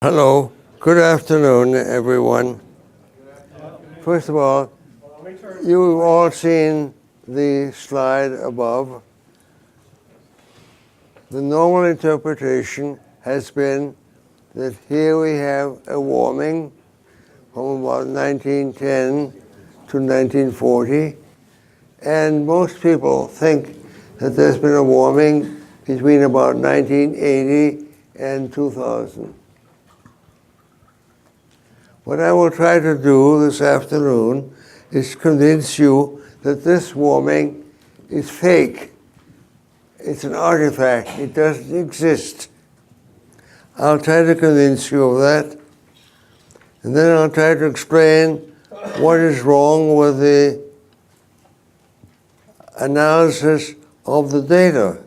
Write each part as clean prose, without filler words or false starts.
Hello, good afternoon, everyone. First of all, you've all seen the slide above. The normal interpretation has been that here we have a warming from about 1910 to 1940, and most people think that there's been a warming between about 1980 and 2000. What I will try to do this afternoon is convince you that this warming is fake. It's an artifact. It doesn't exist. I'll try to convince you of that. And then I'll try to explain what is wrong with the analysis of the data.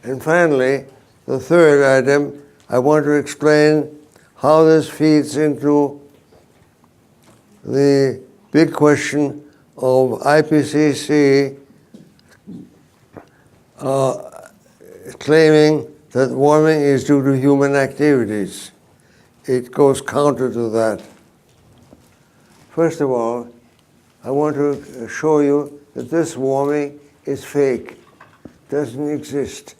And finally, the third item, I want to explain how this feeds into the big question of IPCC claiming that warming is due to human activities. It goes counter to that. First of all, I want to show you that this warming is fake, doesn't exist.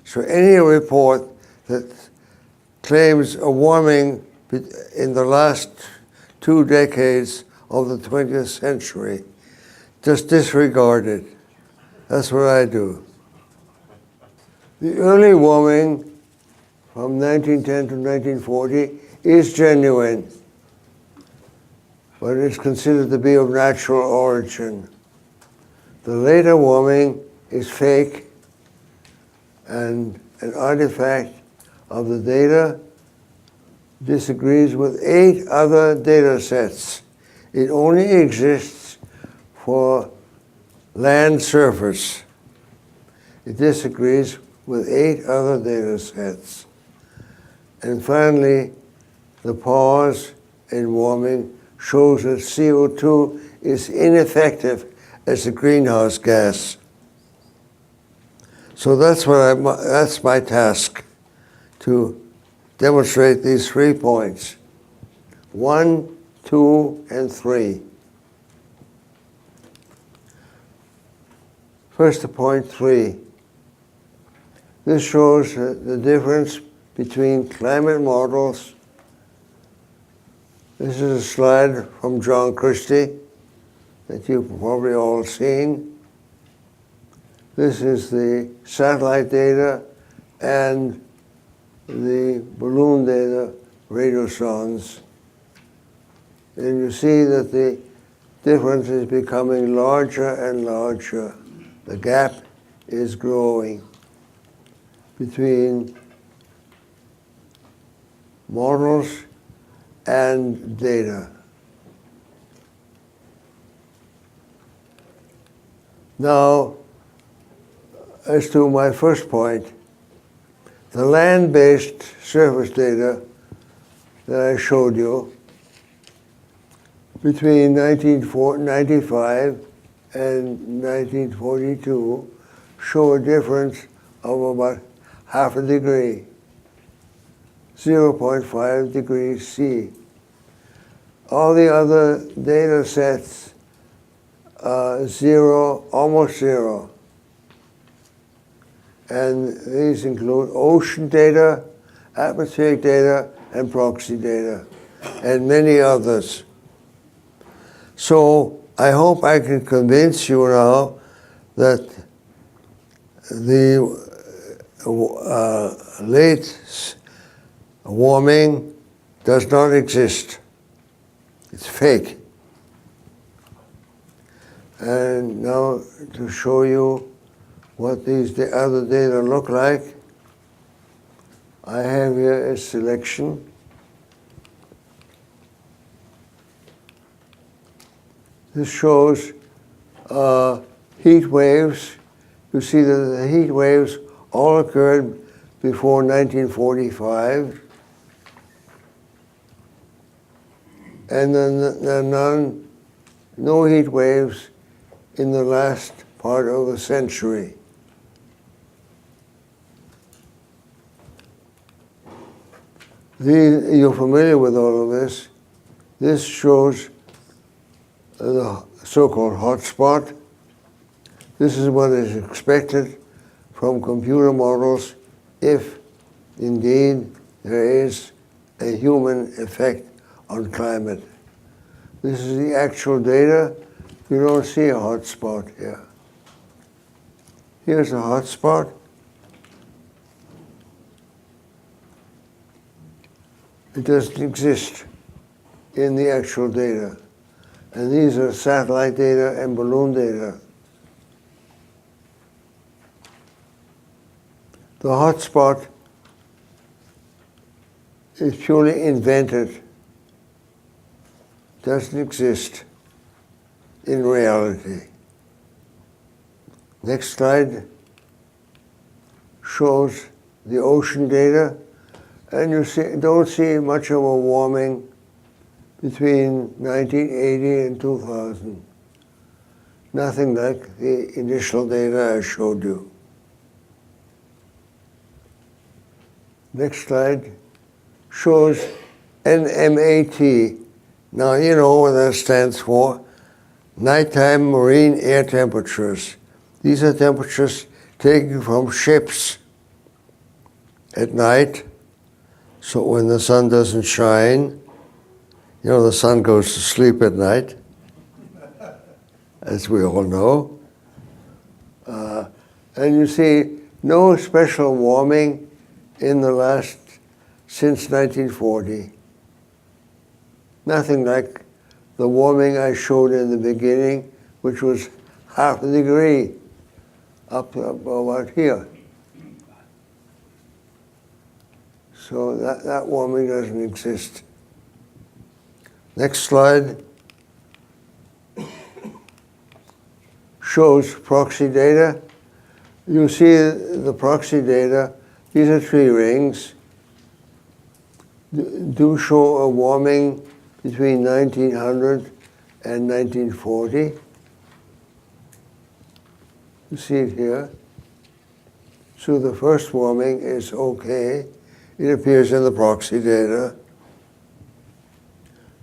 So any report that claims a warming in the last 2 decades of the 20th century, just disregard it. That's what I do. The early warming from 1910 to 1940 is genuine, but it's considered to be of natural origin. The later warming is fake and an artifact of the data, disagrees with 8 other data sets. It only exists for land surface. It disagrees with 8 other data sets. And finally, the pause in warming shows that CO2 is ineffective as a greenhouse gas. So that's my task, to demonstrate these 3 points. 1, 2, and 3. First, to point 3. This shows the difference between climate models. This is a slide from John Christie that you've probably all seen. This is the satellite data and the balloon data, radiosondes. And you see that the difference is becoming larger and larger. The gap is growing between models and data. Now, as to my first point, the land-based surface data that I showed you between 1995 and 1942 show a difference of about half a degree, 0.5 degrees C. All the other data sets, zero, almost zero. And these include ocean data, atmospheric data, and proxy data, and many others. So I hope I can convince you now that the late warming does not exist. It's fake. And now to show you what these other data look like, I have here a selection. This shows heat waves. You see that the heat waves all occurred before 1945. And then there are no heat waves in the last part of the century. You're familiar with all of this. This shows the so-called hotspot. This is what is expected from computer models if indeed there is a human effect on climate. This is the actual data. You don't see a hotspot here. Here's a hotspot. It doesn't exist in the actual data. And these are satellite data and balloon data. The hotspot is purely invented, doesn't exist in reality. Next slide shows the ocean data, and you don't see much of a warming between 1980 and 2000. Nothing like the initial data I showed you. Next slide shows NMAT. Now you know what that stands for. Nighttime marine air temperatures. These are temperatures taken from ships at night. So when the sun doesn't shine, you know, the sun goes to sleep at night, as we all know. And you see no special warming since 1940. Nothing like the warming I showed in the beginning, which was half a degree up about here. So that warming doesn't exist. Next slide shows proxy data. You see the proxy data. These are tree rings. Do show a warming between 1900 and 1940. You see it here. So the first warming is okay. It appears in the proxy data.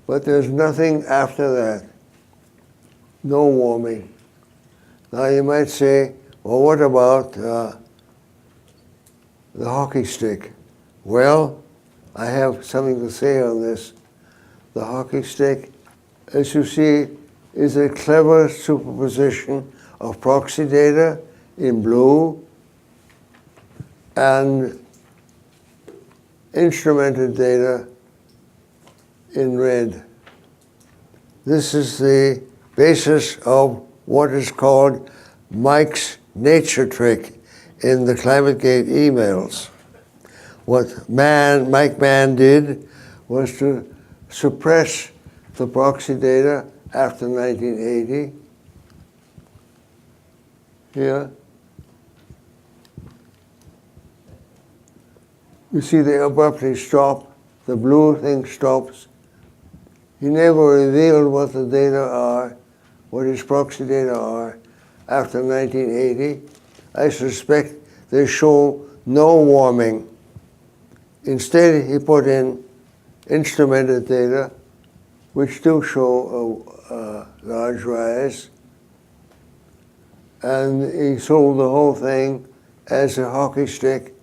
But there's nothing after that. No warming. Now you might say, well, what about the hockey stick? Well, I have something to say on this. The hockey stick, as you see, is a clever superposition of proxy data in blue and instrumented data in red. This is the basis of what is called Mike's nature trick in the ClimateGate emails. What Mike Mann did was to suppress the proxy data after 1980. Here. You see they abruptly stop. The blue thing stops. He never revealed what the data are, what his proxy data are after 1980. I suspect they show no warming. Instead, he put in instrumented data, which do show a large rise. And he sold the whole thing as a hockey stick.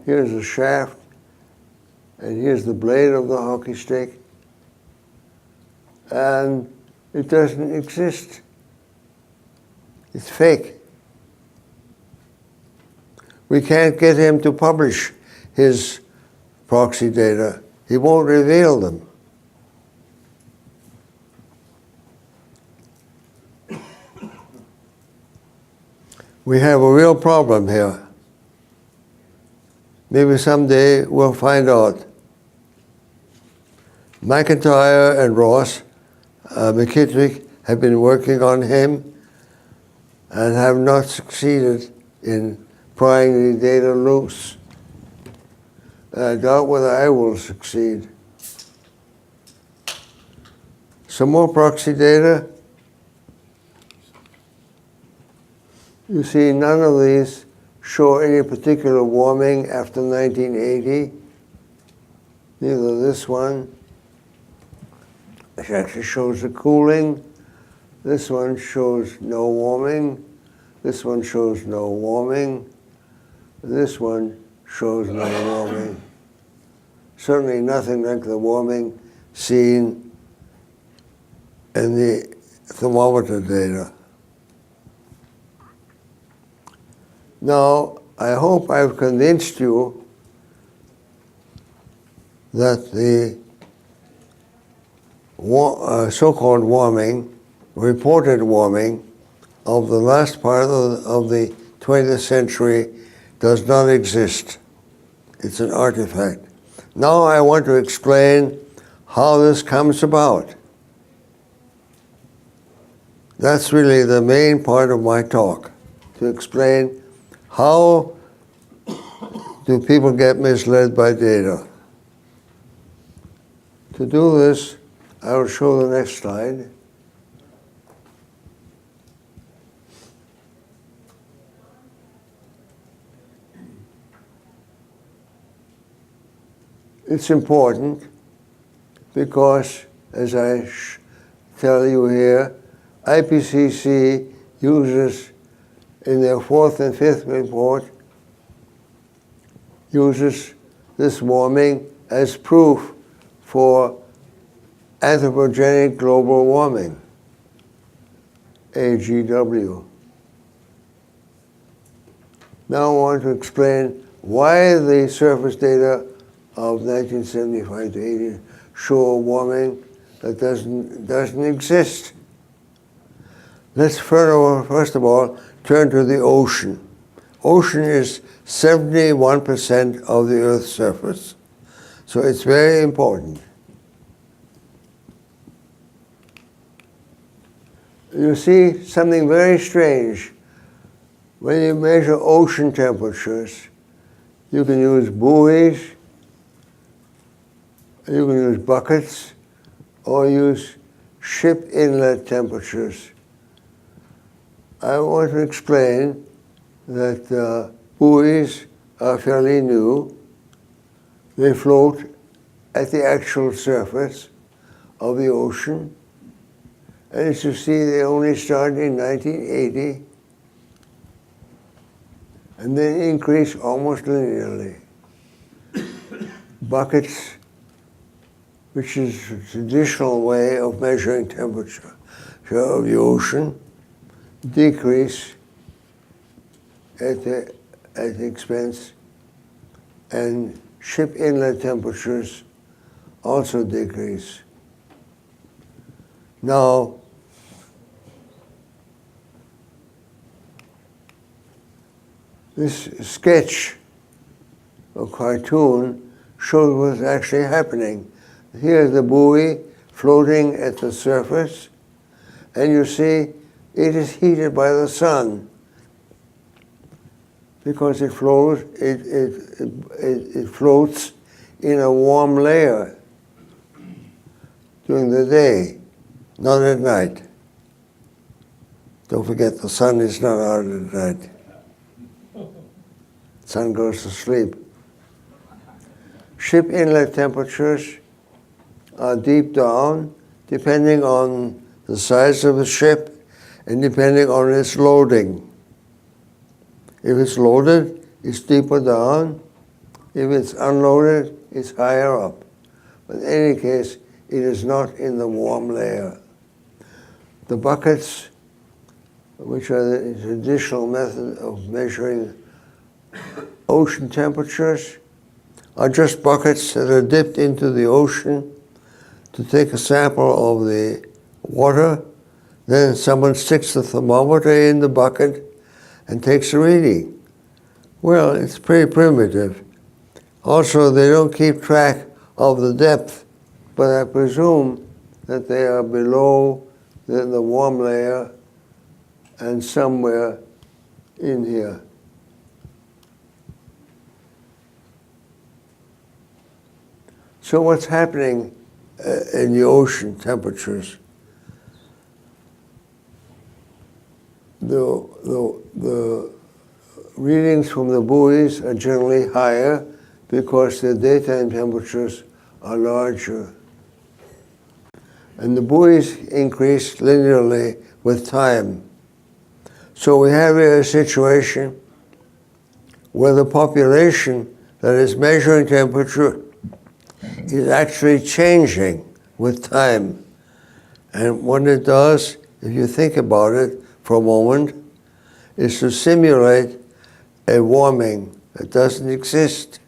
Here's the shaft, and here's the blade of the hockey stick. And it doesn't exist. It's fake. We can't get him to publish his proxy data. He won't reveal them. We have a real problem here. Maybe someday we'll find out. McIntyre and Ross, McKittrick, have been working on him and have not succeeded in prying the data loose. I doubt whether I will succeed. Some more proxy data. You see, none of these show any particular warming after 1980. Neither this one, which actually shows the cooling. This one shows no warming. This one shows no warming. This one shows no warming. Certainly nothing like the warming seen in the thermometer data. Now, I hope I've convinced you that the so-called warming, reported warming, of the last part of the 20th century does not exist. It's an artifact. Now I want to explain how this comes about. That's really the main part of my talk, to explain how do people get misled by data. To do this, I will show the next slide. It's important because, as I tell you here, IPCC uses, in their 4th and 5th report, uses this warming as proof for anthropogenic global warming, AGW. Now I want to explain why the surface data of 1975 to 80 show warming that doesn't exist. Let's first of all turn to the ocean. Ocean is 71% of the Earth's surface, so it's very important. You see something very strange. When you measure ocean temperatures, you can use buoys, you can use buckets, or use ship inlet temperatures. I want to explain that buoys are fairly new. They float at the actual surface of the ocean. And as you see, they only started in 1980 and then increase almost linearly. Buckets, which is a traditional way of measuring temperature of the ocean, decrease at the expense, and ship inlet temperatures also decrease. Now, this sketch or cartoon shows what's actually happening. Here's the buoy floating at the surface, and you see it is heated by the sun because it floats in a warm layer during the day, not at night. Don't forget, the sun is not out at night. Sun goes to sleep. Ship inlet temperatures are deep down, depending on the size of the ship and depending on its loading. If it's loaded, it's deeper down. If it's unloaded, it's higher up. But in any case, it is not in the warm layer. The buckets, which are the traditional method of measuring ocean temperatures, are just buckets that are dipped into the ocean to take a sample of the water. Then someone sticks the thermometer in the bucket and takes a reading. Well, it's pretty primitive. Also, they don't keep track of the depth, but I presume that they are below the warm layer and somewhere in here. So what's happening in the ocean temperatures? The readings from the buoys are generally higher because the daytime temperatures are larger. And the buoys increase linearly with time. So we have here a situation where the population that is measuring temperature is actually changing with time. And what it does, if you think about it for a moment, is to simulate a warming that doesn't exist.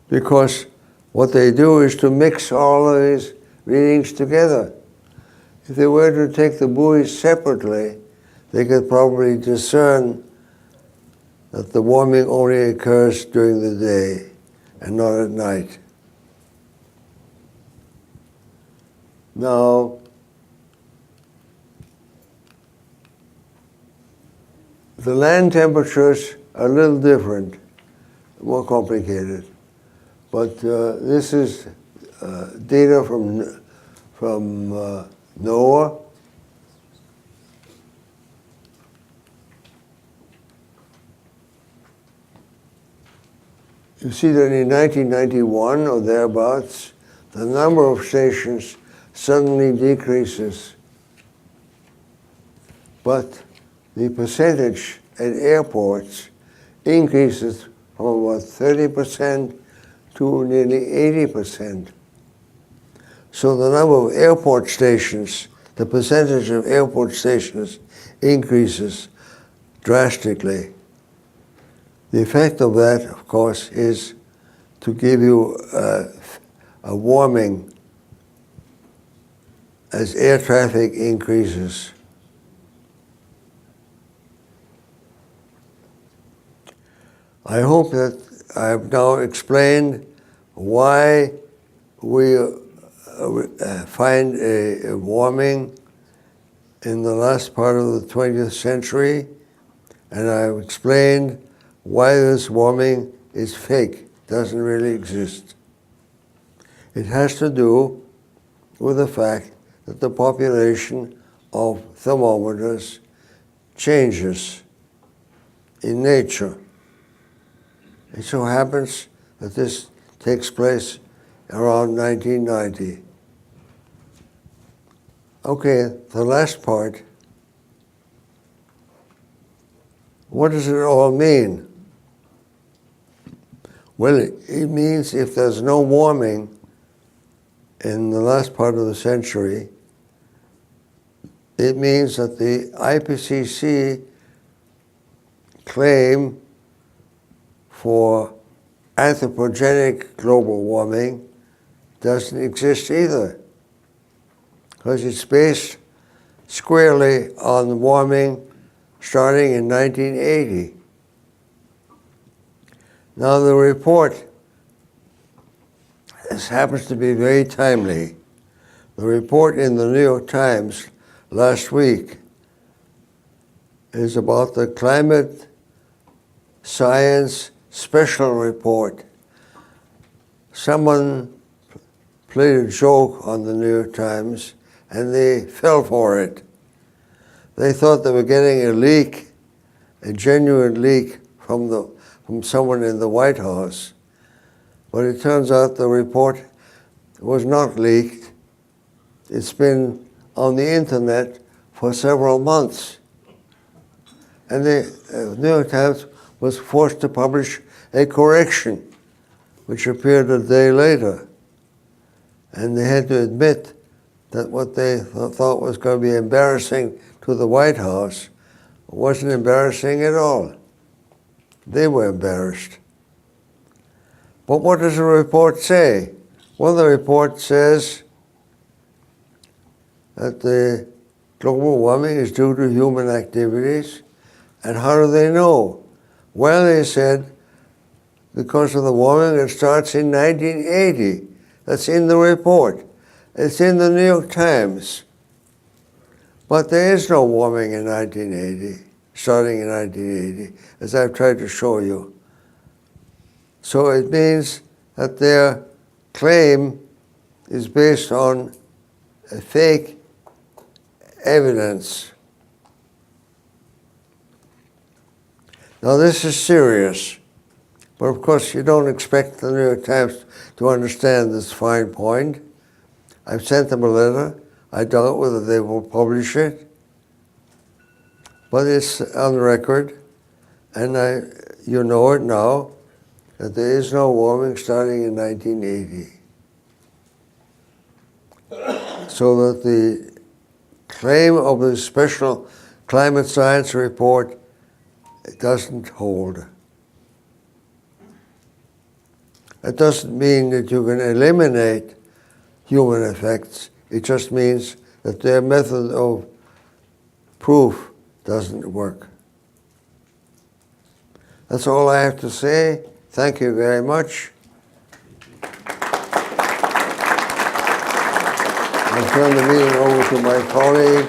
Because what they do is to mix all of these readings together. If they were to take the buoys separately, they could probably discern that the warming only occurs during the day and not at night. Now, the land temperatures are a little different, more complicated. But this is data from NOAA. You see that in 1991 or thereabouts, the number of stations suddenly decreases. But the percentage at airports increases from about 30% to nearly 80%. So the number of airport stations, the percentage of airport stations increases drastically. The effect of that, of course, is to give you a warming as air traffic increases. I hope that I've now explained why we find a warming in the last part of the 20th century, and I've explained why this warming is fake, doesn't really exist. It has to do with the fact that the population of thermometers changes in nature. It so happens that this takes place around 1990. Okay, the last part. What does it all mean? Well, it means if there's no warming in the last part of the century, it means that the IPCC claim for anthropogenic global warming doesn't exist either, because it's based squarely on warming starting in 1980. Now the report, this happens to be very timely. The report in the New York Times last week is about the climate science special report. Someone played a joke on the New York Times and they fell for it. They thought they were getting a leak, a genuine leak from someone in the White House. But it turns out the report was not leaked. It's been on the internet for several months. And the New York Times was forced to publish a correction, which appeared a day later. And they had to admit that what they thought was going to be embarrassing to the White House wasn't embarrassing at all. They were embarrassed. But what does the report say? Well, the report says that the global warming is due to human activities. And how do they know? Well, they said because of the warming that starts in 1980. That's in the report. It's in the New York Times. But there is no warming in 1980, starting in 1980, as I've tried to show you. So it means that their claim is based on a fake evidence. Now this is serious. But of course, you don't expect the New York Times to understand this fine point. I've sent them a letter. I doubt whether they will publish it. But it's on record, and you know it now, that there is no warming starting in 1980. So that the claim of the special climate science report doesn't hold. It doesn't mean that you can eliminate human effects. It just means that their method of proof doesn't work. That's all I have to say. Thank you very much. I'll turn the meeting over to my colleague,